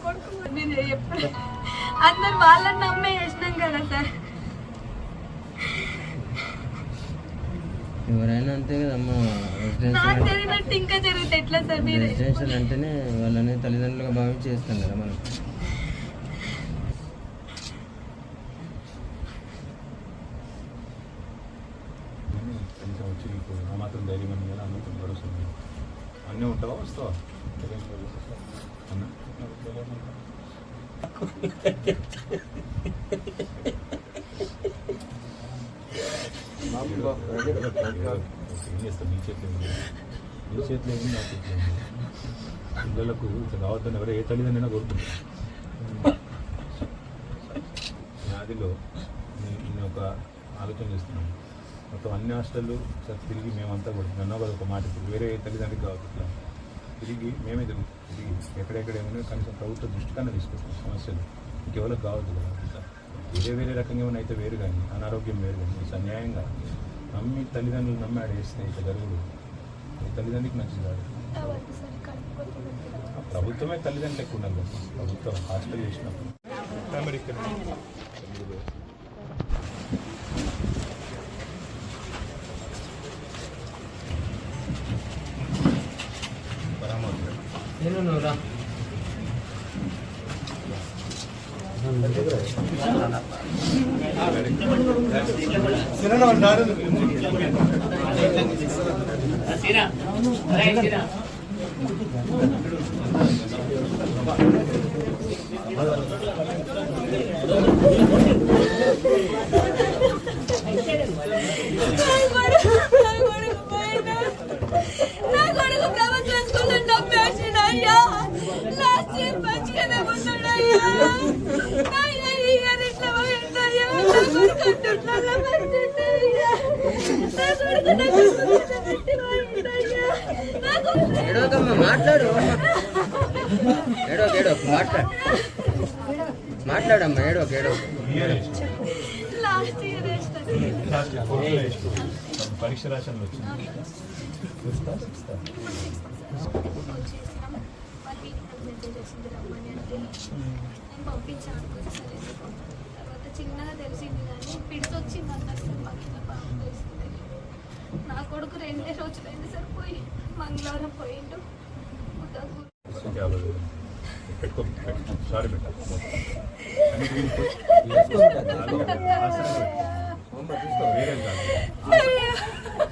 కొడుకు మీరు ఎప్పుడు అందరు వాళ్ళని నమ్మే చేసినాం కదా సార్. ఎవరైనా అంతే కదమ్మా. నాకు జరిగినట్టు ఇంకా జరిగితే ఎట్లా సార్? మీరు రెసిడెన్షియల్ అంటేనే వాళ్ళని తల్లిదండ్రులుగా భావించి చేస్తాం కదా మనం. మాత్రం ధైర్యం అని కదా అన్నీ భరోసా అన్నీ ఉంటావా వస్తావా ఏం చేస్తాను నీ చేతిలో ఏమి నా చేతిలో పిల్లలకు కావద్దని ఎవరో ఏ తల్లిదండ్రులైనా కోరుకుంటారు. నాదిలో నేను ఒక ఆలోచన చేస్తున్నాను. మొత్తం అన్ని హాస్టళ్ళు సార్ తిరిగి మేమంతా కూడా నన్ను కదా ఒక మాట ఇప్పుడు వేరే తల్లిదండ్రులకు కావచ్చు తిరిగి మేమే తిరిగి ఎక్కడెక్కడ ఏమైనా కనీసం ప్రభుత్వ దృష్టి కన్నా తీసుకొస్తాం సమస్యలు ఇంకెవరికి కావద్దు కదా. వేరే రకంగా ఏమైనా అయితే వేరు కానీ అనారోగ్యం వేరు కానీ అన్యాయంగా నమ్మి తల్లిదండ్రులు నమ్మి ఆడ వేస్తే ఇక జరుగుడు తల్లిదండ్రులకి నచ్చింది కాదు. ప్రభుత్వమే తల్లిదండ్రులు ఎక్కువ ఉండాలి కదా. ప్రభుత్వం హాస్టల్ చేసినప్పుడు మాట్లాడమ్మా ఏడో పరీక్ష రాశాను వచ్చింది పంపించాను తర్వాత చిన్నగా తెలిసింది కానీ పిడిచొచ్చింది అన్నారు సార్. మాకు బాగా తెలిసింది. నా కొడుకు 2 రోజులైంది సార్ పోయి. మంగళవారం పోయిండు. సారీ బెట్ట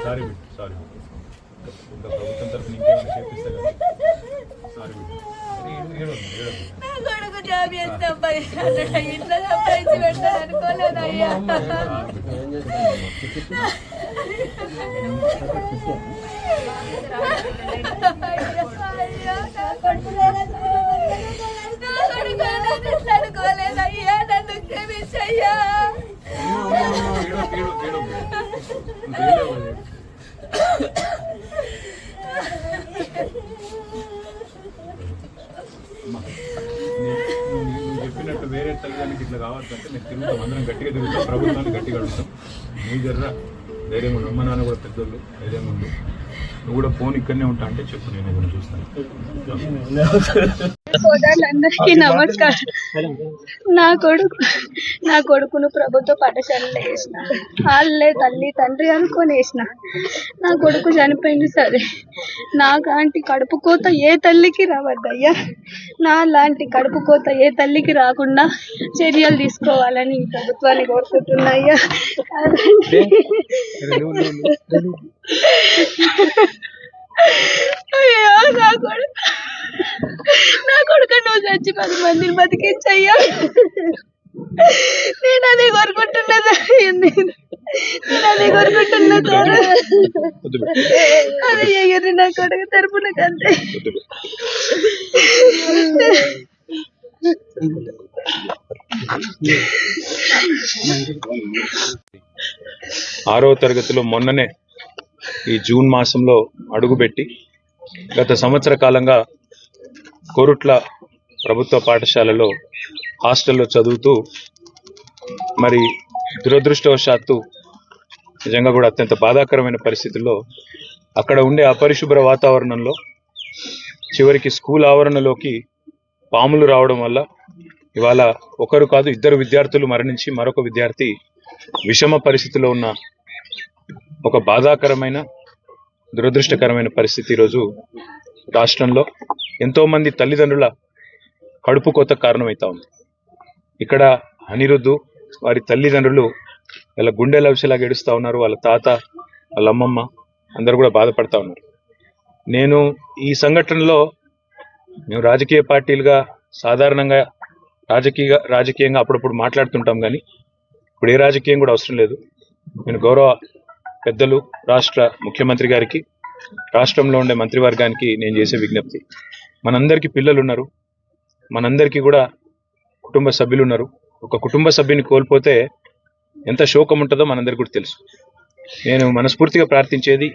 సారీ సారీ ఇంకా ప్రభుత్వం తరఫున ఇంకేమైనా చేపిస్తే కదా. సారీ కొడుకు జాబ్ చేస్తాం ఇంట్లో సంపాదించి పెట్టాలి అనుకోలేదయ్యా. అనుకోలేదయ్యా. నన్ను క్షమించయ్యా. చెప్పినట్టు వేరే తల్లిదండ్రులకి ఇట్లా కావాలంటే నేను తిరుగుతాం. అందరం గట్టిగా తిరుగుతాం. ప్రభుత్వాన్ని గట్టిగా అడుగుతాం. నీ జర్రా ధైర్యంగా ఉండు. అమ్మ నాన్న కూడా పెద్దోళ్ళు ధైర్యంగా ఉండు. నువ్వు కూడా ఫోన్ ఇక్కడనే ఉంటా అంటే చెప్పు, నేను ఏదైనా చూస్తాను. సోదరులందరికీ నమస్కారం. నా కొడుకును ప్రభుత్వ పాఠశాలలో వేసిన. వాళ్ళే తల్లి తండ్రి అనుకొని వేసిన. నా కొడుకు చనిపోయింది సరే. నాలాంటి కడుపు కోత ఏ తల్లికి రావద్దయ్యా. నా లాంటి కడుపు కోత ఏ తల్లికి రాకుండా చర్యలు తీసుకోవాలని ప్రభుత్వాన్ని కోరుకుంటున్నాయ్యా. అయ్యో నా కొడుకు నువ్వు చచ్చి 10 మందిని బతికించయ్యా. నేను అదే కోరుకుంటున్నా సార్. అదే కోరుకుంటున్నా సార్. అదే ఎగిరి నా కొడుకు తరపున కంటే 6వ తరగతిలో మొన్ననే ఈ జూన్ మాసంలో అడుగుపెట్టి గత సంవత్సర కాలంగా కోరుట్ల ప్రభుత్వ పాఠశాలలో హాస్టల్లో చదువుతూ మరి దురదృష్టవశాత్తు నిజంగా కూడా అత్యంత బాధాకరమైన పరిస్థితుల్లో అక్కడ ఉండే అపరిశుభ్ర వాతావరణంలో చివరికి స్కూల్ ఆవరణలోకి పాములు రావడం వల్ల ఇవాళ ఒకరు కాదు ఇద్దరు విద్యార్థులు మరణించి మరొక విద్యార్థి విషమ పరిస్థితిలో ఉన్న ఒక బాధాకరమైన దురదృష్టకరమైన పరిస్థితి ఈరోజు రాష్ట్రంలో ఎంతోమంది తల్లిదండ్రుల కడుపు కోత కారణమవుతా ఉంది. ఇక్కడ అనిరుద్ధు వారి తల్లిదండ్రులు వాళ్ళ గుండెల విషయలాగా ఏడుస్తూ ఉన్నారు. వాళ్ళ తాత, వాళ్ళ అమ్మమ్మ అందరూ కూడా బాధపడతా ఉన్నారు. నేను ఈ సంఘటనలో మేము రాజకీయ పార్టీలుగా సాధారణంగా రాజకీయంగా అప్పుడప్పుడు మాట్లాడుతుంటాం, కానీ ఇప్పుడు ఏ రాజకీయం కూడా అవసరం లేదు. నేను గౌరవ పెద్దలు రాష్ట్ర ముఖ్యమంత్రి గారికి, రాష్ట్రంలో ఉండే మంత్రివర్గానికి నేను చేసే విజ్ఞప్తి, మనందరికీ పిల్లలు ఉన్నారు, మనందరికీ కూడా కుటుంబ సభ్యులు ఉన్నారు. ఒక కుటుంబ సభ్యుని కోల్పోతే ఎంత శోకం ఉంటుందో మనందరికీ కూడా తెలుసు. నేను మనస్ఫూర్తిగా ప్రార్థించేది,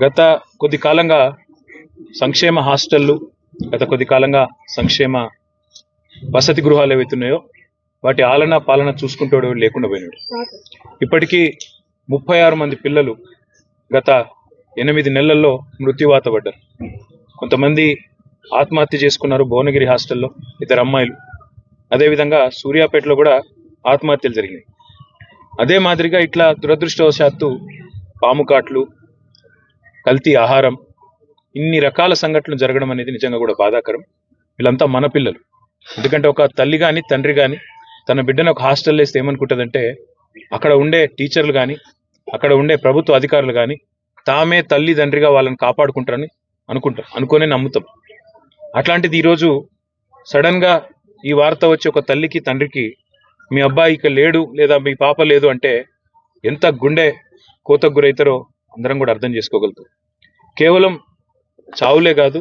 గత కొద్ది కాలంగా సంక్షేమ హాస్టళ్ళు, గత కొద్ది కాలంగా సంక్షేమ వసతి గృహాలు ఏవైతున్నాయో వాటి ఆలన పాలన చూసుకుంటూ లేకుండా పోయినాడు. ఇప్పటికీ 36 మంది పిల్లలు గత 8 నెలల్లో మృత్యువాత పడ్డారు. కొంతమంది ఆత్మహత్య చేసుకున్నారు భువనగిరి హాస్టల్లో, 2 అమ్మాయిలు. అదేవిధంగా సూర్యాపేటలో కూడా ఆత్మహత్యలు జరిగినాయి. అదే మాదిరిగా ఇట్లా దురదృష్టవశాత్తు పాము కాట్లు, కల్తీ ఆహారం, ఇన్ని రకాల సంఘటనలు జరగడం అనేది నిజంగా కూడా బాధాకరం. వీళ్ళంతా మన పిల్లలు. ఎందుకంటే ఒక తల్లి కానీ తండ్రి కానీ తన బిడ్డను ఒక హాస్టల్లో వేస్తే ఏమనుకుంటుందంటే, అక్కడ ఉండే టీచర్లు కానీ అక్కడ ఉండే ప్రభుత్వ అధికారులు కానీ తామే తల్లి తండ్రిగా వాళ్ళని కాపాడుకుంటారని అనుకునే నమ్ముతాం. అట్లాంటిది ఈరోజు సడన్గా ఈ వార్త వచ్చి ఒక తల్లికి తండ్రికి మీ అబ్బాయి ఇక లేడు లేదా మీ పాప లేదు అంటే ఎంత గుండె కోతకు గురవుతారో అందరం కూడా అర్థం చేసుకోగలుగుతాం. కేవలం చావులే కాదు,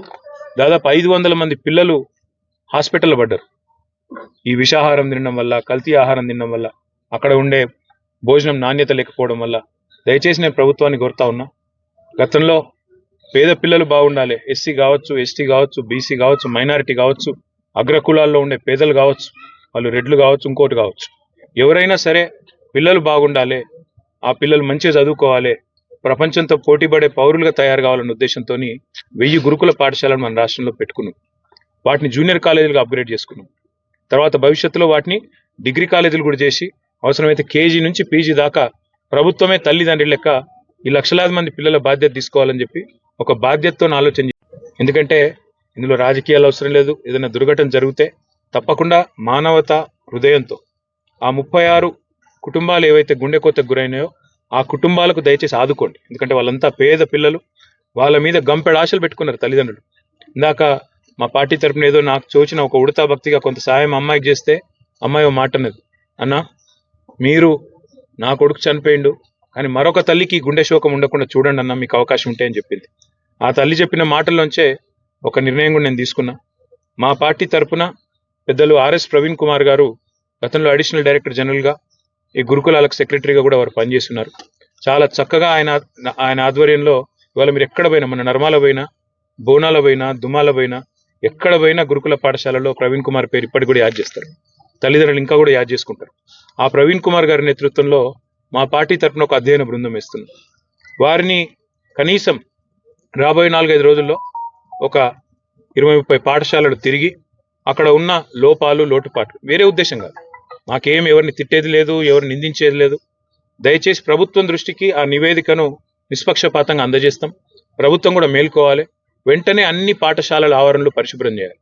దాదాపు 500 మంది పిల్లలు హాస్పిటల్లో పడ్డారు. ఈ విషాహారం తినడం వల్ల, కల్తీ ఆహారం తినడం వల్ల, అక్కడ ఉండే భోజనం నాణ్యత లేకపోవడం వల్ల. దయచేసి నేను ప్రభుత్వాన్ని కోరుతా ఉన్నా, గతంలో పేద పిల్లలు బాగుండాలి, ఎస్సీ కావచ్చు, ఎస్టీ కావచ్చు, బీసీ కావచ్చు, మైనారిటీ కావచ్చు, అగ్రకులాల్లో ఉండే పేదలు కావచ్చు, వాళ్ళు రెడ్లు కావచ్చు, ఇంకోటి కావచ్చు, ఎవరైనా సరే పిల్లలు బాగుండాలి, ఆ పిల్లలు మంచిగా చదువుకోవాలి, ప్రపంచంతో పోటీపడే పౌరులుగా తయారు కావాలన్న ఉద్దేశంతో 1000 గురుకుల పాఠశాలను మన రాష్ట్రంలో పెట్టుకున్నాం. వాటిని జూనియర్ కాలేజీలుగా అప్గ్రేడ్ చేసుకున్నాం. తర్వాత భవిష్యత్తులో వాటిని డిగ్రీ కాలేజీలు కూడా చేసి అవసరమైతే కేజీ నుంచి పీజీ దాకా ప్రభుత్వమే తల్లిదండ్రి లెక్క ఈ లక్షలాది మంది పిల్లల బాధ్యత తీసుకోవాలని చెప్పి ఒక బాధ్యతతో ఆలోచన. ఎందుకంటే ఇందులో రాజకీయాలు అవసరం లేదు. ఏదైనా దుర్ఘటన జరిగితే తప్పకుండా మానవత హృదయంతో ఆ 36 కుటుంబాలు ఏవైతే గుండె కోతకు గురైనాయో ఆ కుటుంబాలకు దయచేసి ఆదుకోండి. ఎందుకంటే వాళ్ళంతా పేద పిల్లలు, వాళ్ళ మీద గంపెడు ఆశలు పెట్టుకున్నారు తల్లిదండ్రులు. ఇందాక మా పార్టీ తరపున ఏదో నాకు చూచిన ఒక ఉడతా భక్తిగా కొంత సాయం అమ్మాయికి చేస్తే అమ్మాయి ఓ మాట అన్నది, అన్న మీరు నా కొడుకు చనిపోయిండు కానీ మరొక తల్లికి గుండె శోకం ఉండకుండా చూడండి అన్న, మీకు అవకాశం ఉంటే అని చెప్పింది. ఆ తల్లి చెప్పిన మాటల్లోంచే ఒక నిర్ణయం కూడా నేను తీసుకున్నా. మా పార్టీ తరపున పెద్దలు ఆర్ఎస్ ప్రవీణ్ కుమార్ గారు గతంలో అడిషనల్ డైరెక్టర్ జనరల్గా ఈ గురుకులాలకు సెక్రటరీగా కూడా వారు పనిచేస్తున్నారు. చాలా చక్కగా ఆయన ఆధ్వర్యంలో ఇవాళ మీరు ఎక్కడ పోయినా, మన నర్మాల పోయినా, బోనాల పోయినా, దుమాల పోయినా, ఎక్కడ పోయినా గురుకుల పాఠశాలలో ప్రవీణ్ కుమార్ పేరు ఇప్పటికి కూడా యాద్ చేస్తారు. తల్లిదండ్రులు ఇంకా కూడా యాద్ చేసుకుంటారు. ఆ ప్రవీణ్ కుమార్ గారి నేతృత్వంలో మా పార్టీ తరఫున ఒక అధ్యయన బృందం వేస్తుంది. వారిని కనీసం రాబోయే 4-5 రోజుల్లో ఒక 20-30 పాఠశాలలు తిరిగి అక్కడ ఉన్న లోపాలు, లోటుపాట్లు, వేరే ఉద్దేశం కాదు, మాకేం ఎవరిని తిట్టేది లేదు, ఎవరిని నిందించేది లేదు. దయచేసి ప్రభుత్వం దృష్టికి ఆ నివేదికను నిష్పక్షపాతంగా అందజేస్తాం. ప్రభుత్వం కూడా మేల్కోవాలి. వెంటనే అన్ని పాఠశాలల ఆవరణలు పరిశుభ్రం చేయాలి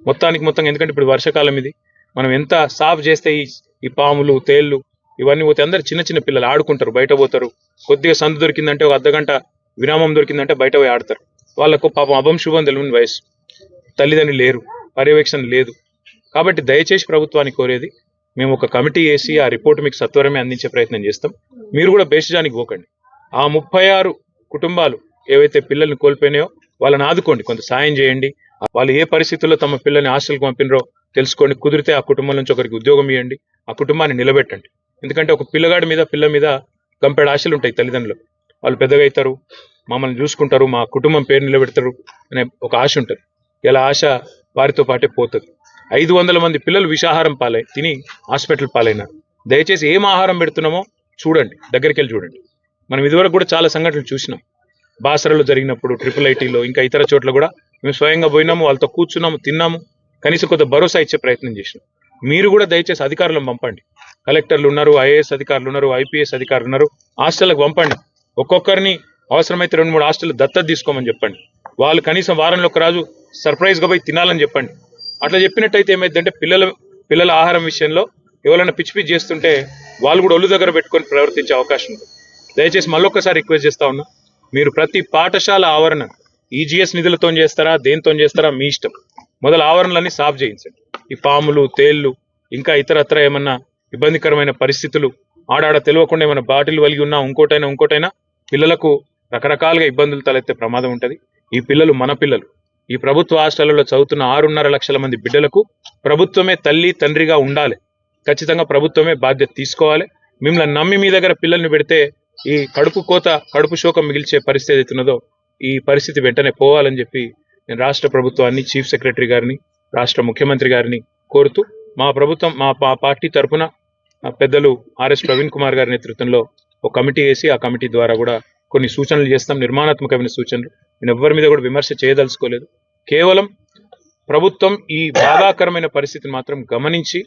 మొత్తం. ఎందుకంటే ఇప్పుడు వర్షాకాలం ఇది, మనం ఎంత సాఫ్ చేస్తే ఈ పాములు, తేళ్లు ఇవన్నీ పోతే అందరు చిన్న పిల్లలు ఆడుకుంటారు, బయట పోతారు. కొద్దిగా సందు దొరికిందంటే ఒక అర్ధగంట విరామం దొరికిందంటే బయట పోయి ఆడతారు. వాళ్ళకు పాపం అభం శుభం తెలియని వయసు, తల్లిదండ్రులు లేరు, పర్యవేక్షణ లేదు. కాబట్టి దయచేసి ప్రభుత్వాన్ని కోరేది, మేము ఒక కమిటీ వేసి ఆ రిపోర్ట్ మీకు సత్వరమే అందించే ప్రయత్నం చేస్తాం. మీరు కూడా బేషజానికి పోకండి. ఆ 36 కుటుంబాలు ఏవైతే పిల్లల్ని కోల్పోయినాయో వాళ్ళని ఆదుకోండి, కొంత సాయం చేయండి. వాళ్ళు ఏ పరిస్థితుల్లో తమ పిల్లల్ని హాస్టల్కి పంపినరో తెలుసుకోండి. కుదిరితే ఆ కుటుంబం నుంచి ఒకరికి ఉద్యోగం ఇవ్వండి, ఆ కుటుంబాన్ని నిలబెట్టండి. ఎందుకంటే ఒక పిల్లగాడి మీద, పిల్ల మీద గంపెడు ఆశలు ఉంటాయి తల్లిదండ్రులు. వాళ్ళు పెద్దగా అవుతారు, మమ్మల్ని చూసుకుంటారు, మా కుటుంబం పేరు నిలబెడతారు అనే ఒక ఆశ ఉంటుంది. ఇలా ఆశ వారితో పాటే పోతుంది. 500 మంది పిల్లలు విషాహారం తిని హాస్పిటల్ పాలైనారు. దయచేసి ఏం ఆహారం పెడుతున్నామో చూడండి, దగ్గరికి వెళ్ళి చూడండి. మనం ఇదివరకు కూడా చాలా సంఘటనలు చూసినాం. బాసరలో జరిగినప్పుడు, ట్రిపుల్ ఐటీలో, ఇంకా ఇతర చోట్ల కూడా మేము స్వయంగా పోయినాము, వాళ్ళతో కూర్చున్నాము, తిన్నాము. కనీసం కొంత భరోసా ఇచ్చే ప్రయత్నం చేసినాం. మీరు కూడా దయచేసి అధికారులను పంపండి. కలెక్టర్లు ఉన్నారు, ఐఏఎస్ అధికారులు ఉన్నారు, ఐపీఎస్ అధికారులు ఉన్నారు, హాస్టల్కి పంపండి. ఒక్కొక్కరిని అవసరమైతే 2-3 హాస్టల్ దత్తత తీసుకోమని చెప్పండి. వాళ్ళు కనీసం వారంలో ఒక రోజు సర్ప్రైజ్గా పోయి తినాలని చెప్పండి. అట్లా చెప్పినట్టయితే ఏమైందంటే పిల్లల ఆహారం విషయంలో ఎవరైనా పిచ్చి పిచ్చి చేస్తుంటే వాళ్ళు కూడా ఒళ్ళు దగ్గర పెట్టుకొని ప్రవర్తించే అవకాశం ఉంటుంది. దయచేసి మళ్ళొక్కసారి రిక్వెస్ట్ చేస్తా ఉన్నా, మీరు ప్రతి పాఠశాల ఆవరణ ఈజీఎస్ నిధులతో చేస్తారా, దేనితో చేస్తారా మీ ఇష్టం. మొదలు ఆవరణలన్నీ సాఫ్ చేయించండి. ఈ పాములు, తేళ్లు, ఇంకా ఇతరత్ర ఏమన్నా ఇబ్బందికరమైన పరిస్థితులు ఆడాడ తెలియకుండా ఏమైనా బాటిల్ వలిగి ఉన్నా ఇంకోటైనా పిల్లలకు రకరకాలుగా ఇబ్బందులు తలెత్తే ప్రమాదం ఉంటుంది. ఈ పిల్లలు మన పిల్లలు. ఈ ప్రభుత్వ హాస్టళ్లలో చదువుతున్న 6.5 లక్షల మంది బిడ్డలకు ప్రభుత్వమే తల్లి తండ్రిగా ఉండాలి. ఖచ్చితంగా ప్రభుత్వమే బాధ్యత తీసుకోవాలి. మిమ్మల్ని నమ్మి మీ దగ్గర పిల్లల్ని పెడితే ఈ కడుపు శోకం మిగిల్చే పరిస్థితి అవుతున్నదో ఈ పరిస్థితి వెంటనే పోవాలని చెప్పి నేను రాష్ట్ర ప్రభుత్వాన్ని, చీఫ్ సెక్రటరీ గారిని, రాష్ట్ర ముఖ్యమంత్రి గారిని కోరుతూ మా ప్రభుత్వం మా పార్టీ తరఫున పెద్దలు ఆర్ఎస్ ప్రవీణ్ కుమార్ గారి నేతృత్వంలో ఒక కమిటీ వేసి ఆ కమిటీ ద్వారా కూడా కొన్ని సూచనలు చేస్తాం, నిర్మాణాత్మకమైన సూచనలు. నేను ఎవ్వరి మీద కూడా విమర్శ చేయదలుచుకోలేదు. కేవలం ప్రభుత్వం ఈ బాధాకరమైన పరిస్థితిని మాత్రం గమనించి